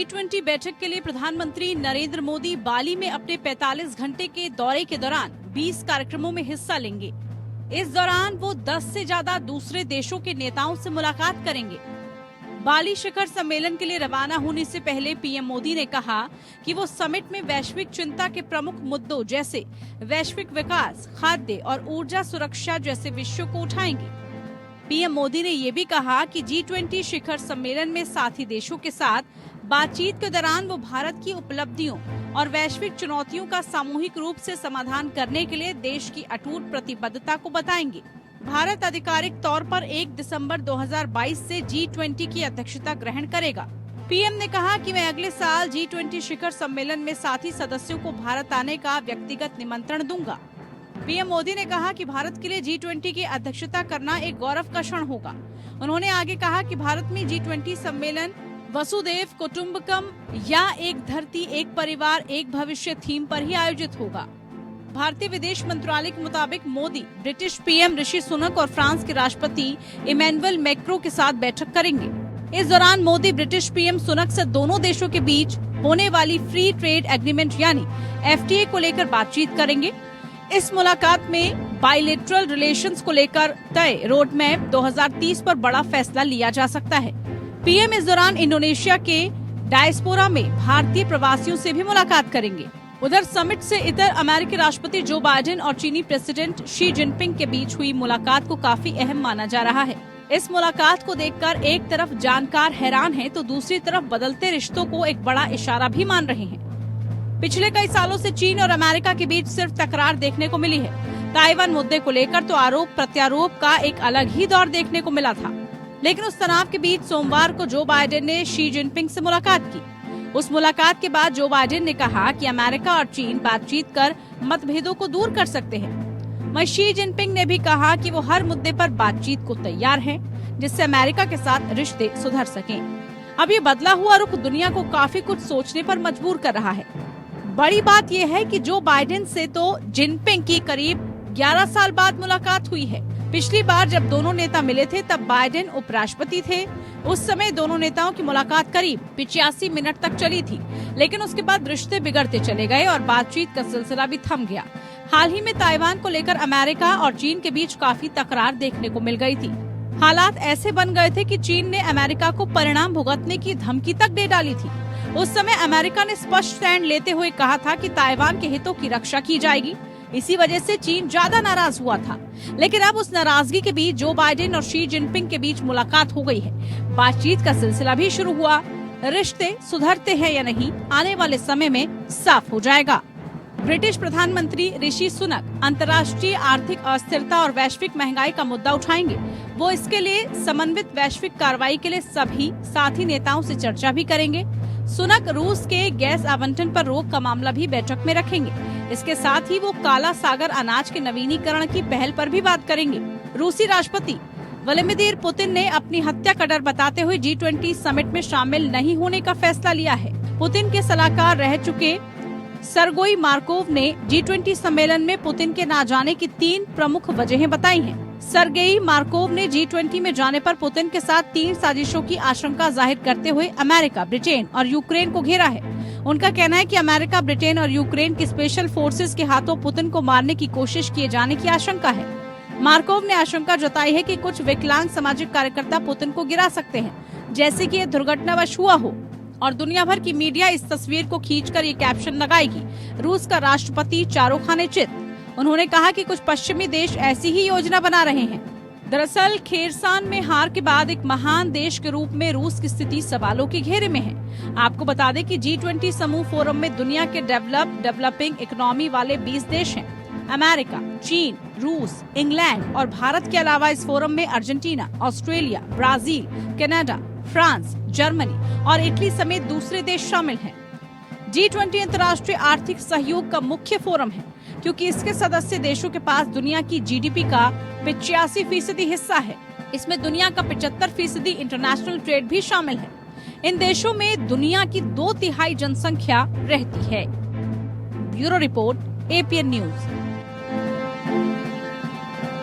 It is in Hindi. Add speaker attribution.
Speaker 1: G20 बैठक के लिए प्रधानमंत्री नरेंद्र मोदी बाली में अपने 45 घंटे के दौरे के दौरान 20 कार्यक्रमों में हिस्सा लेंगे। इस दौरान वो 10 से ज्यादा दूसरे देशों के नेताओं से मुलाकात करेंगे। बाली शिखर सम्मेलन के लिए रवाना होने से पहले पीएम मोदी ने कहा कि वो समिट में वैश्विक चिंता के प्रमुख मुद्दों जैसे वैश्विक विकास, खाद्य और ऊर्जा सुरक्षा जैसे विषयों को उठाएंगे। पीएम मोदी ने ये भी कहा कि G20 शिखर सम्मेलन में साथी देशों के साथ बातचीत के दौरान वो भारत की उपलब्धियों और वैश्विक चुनौतियों का सामूहिक रूप से समाधान करने के लिए देश की अटूट प्रतिबद्धता को बताएंगे। भारत आधिकारिक तौर पर 1 दिसंबर 2022 से G20 की अध्यक्षता ग्रहण करेगा। पीएम ने कहा कि मैं अगले साल G20 शिखर सम्मेलन में साथी सदस्यों को भारत आने का व्यक्तिगत निमंत्रण दूंगा। पीएम मोदी ने कहा कि भारत के लिए G20 की अध्यक्षता करना एक गौरव का क्षण होगा। उन्होंने आगे कहा कि भारत में G20 सम्मेलन वसुदेव कुटुंबकम या एक धरती एक परिवार एक भविष्य थीम पर ही आयोजित होगा। भारतीय विदेश मंत्रालय के मुताबिक मोदी ब्रिटिश पीएम ऋषि सुनक और फ्रांस के राष्ट्रपति इमैनुअल मैक्रों के साथ बैठक करेंगे। इस दौरान मोदी ब्रिटिश पीएम सुनक से दोनों देशों के बीच होने वाली फ्री ट्रेड एग्रीमेंट यानी FTA को लेकर बातचीत करेंगे। इस मुलाकात में बायलैटरल रिलेशंस को लेकर तय रोड मैप 2030 पर बड़ा फैसला लिया जा सकता है। पीएम इस दौरान इंडोनेशिया के डायस्पोरा में भारतीय प्रवासियों से भी मुलाकात करेंगे। उधर समिट से इतर अमेरिकी राष्ट्रपति जो बाइडेन और चीनी प्रेसिडेंट शी जिनपिंग के बीच हुई मुलाकात को काफी अहम माना जा रहा है। इस मुलाकात को देखकर एक तरफ जानकार हैरान हैं, तो दूसरी तरफ बदलते रिश्तों को एक बड़ा इशारा भी मान रहे हैं। पिछले कई सालों से चीन और अमेरिका के बीच सिर्फ तकरार देखने को मिली है। ताइवान मुद्दे को लेकर तो आरोप प्रत्यारोप का एक अलग ही दौर देखने को मिला था, लेकिन उस तनाव के बीच सोमवार को जो बाइडेन ने शी जिनपिंग से मुलाकात की। उस मुलाकात के बाद जो बाइडेन ने कहा कि अमेरिका और चीन बातचीत कर मतभेदों को दूर कर सकते हैं। वहीं शी जिनपिंग ने भी कहा कि वो हर मुद्दे पर बातचीत को तैयार हैं, जिससे अमेरिका के साथ रिश्ते सुधर सकें। अब ये बदला हुआ रुख दुनिया को काफी कुछ सोचने पर मजबूर कर रहा है। बड़ी बात यह है कि जो बाइडेन से तो जिनपिंग की करीब 11 साल बाद मुलाकात हुई है। पिछली बार जब दोनों नेता मिले थे तब बाइडेन उपराष्ट्रपति थे। उस समय दोनों नेताओं की मुलाकात करीब 85 मिनट तक चली थी, लेकिन उसके बाद रिश्ते बिगड़ते चले गए और बातचीत का सिलसिला भी थम गया। हाल ही में ताइवान को लेकर अमेरिका और चीन के बीच काफी तकरार देखने को मिल गई थी। हालात ऐसे बन गए थे कि चीन ने अमेरिका को परिणाम भुगतने की धमकी तक दे डाली थी। उस समय अमेरिका ने स्पष्ट स्टैंड लेते हुए कहा था कि ताइवान के हितों की रक्षा की जाएगी। इसी वजह से चीन ज्यादा नाराज हुआ था, लेकिन अब उस नाराजगी के बीच जो बाइडेन और शी जिनपिंग के बीच मुलाकात हो गई है। बातचीत का सिलसिला भी शुरू हुआ। रिश्ते सुधरते हैं या नहीं, आने वाले समय में साफ हो जाएगा। ब्रिटिश प्रधानमंत्री ऋषि सुनक अंतर्राष्ट्रीय आर्थिक अस्थिरता और वैश्विक महंगाई का मुद्दा उठाएंगे। वो इसके लिए समन्वित वैश्विक कार्रवाई के लिए सभी साथी नेताओं से चर्चा भी करेंगे। सुनक रूस के गैस आवंटन पर रोक का मामला भी बैठक में रखेंगे। इसके साथ ही वो काला सागर अनाज के नवीनीकरण की पहल पर भी बात करेंगे। रूसी राष्ट्रपति व्लादिमीर पुतिन ने अपनी हत्या का डर बताते हुए G20 समिट में शामिल नहीं होने का फैसला लिया है। पुतिन के सलाहकार रह चुके सरगोई मार्कोव ने G20 सम्मेलन में पुतिन के न जाने की 3 प्रमुख वजहें बताई हैं। सरगेई मार्कोव ने G20 में जाने पर पुतिन के साथ 3 साजिशों की आशंका जाहिर करते हुए अमेरिका, ब्रिटेन और यूक्रेन को घेरा है। उनका कहना है कि अमेरिका, ब्रिटेन और यूक्रेन की स्पेशल फोर्सेस के हाथों पुतिन को मारने की कोशिश किए जाने की आशंका है। मार्कोव ने आशंका जताई है कि कुछ विकलांग सामाजिक कार्यकर्ता पुतिन को गिरा सकते हैं, जैसे कि ये दुर्घटनावश हुआ हो, और दुनिया भर की मीडिया इस तस्वीर को खींचकर ये कैप्शन लगाएगी, रूस का राष्ट्रपति चारोखाने चित। उन्होंने कहा कि कुछ पश्चिमी देश ऐसी ही योजना बना रहे हैं। दरअसल खेरसान में हार के बाद एक महान देश के रूप में रूस की स्थिति सवालों के घेरे में है। आपको बता दें कि G20 समूह फोरम में दुनिया के डेवलपिंग इकोनॉमी वाले 20 देश हैं। अमेरिका, चीन, रूस, इंग्लैंड और भारत के अलावा इस फोरम में Argentina, Australia, Brazil, Canada, France, Germany और इटली समेत दूसरे देश शामिल हैं। G20 अंतर्राष्ट्रीय आर्थिक सहयोग का मुख्य फोरम है, क्योंकि इसके सदस्य देशों के पास दुनिया की GDP का 85% हिस्सा है। इसमें दुनिया का 75% इंटरनेशनल ट्रेड भी शामिल है। इन देशों में दुनिया की 2/3 जनसंख्या रहती है। Bureau report, APN news.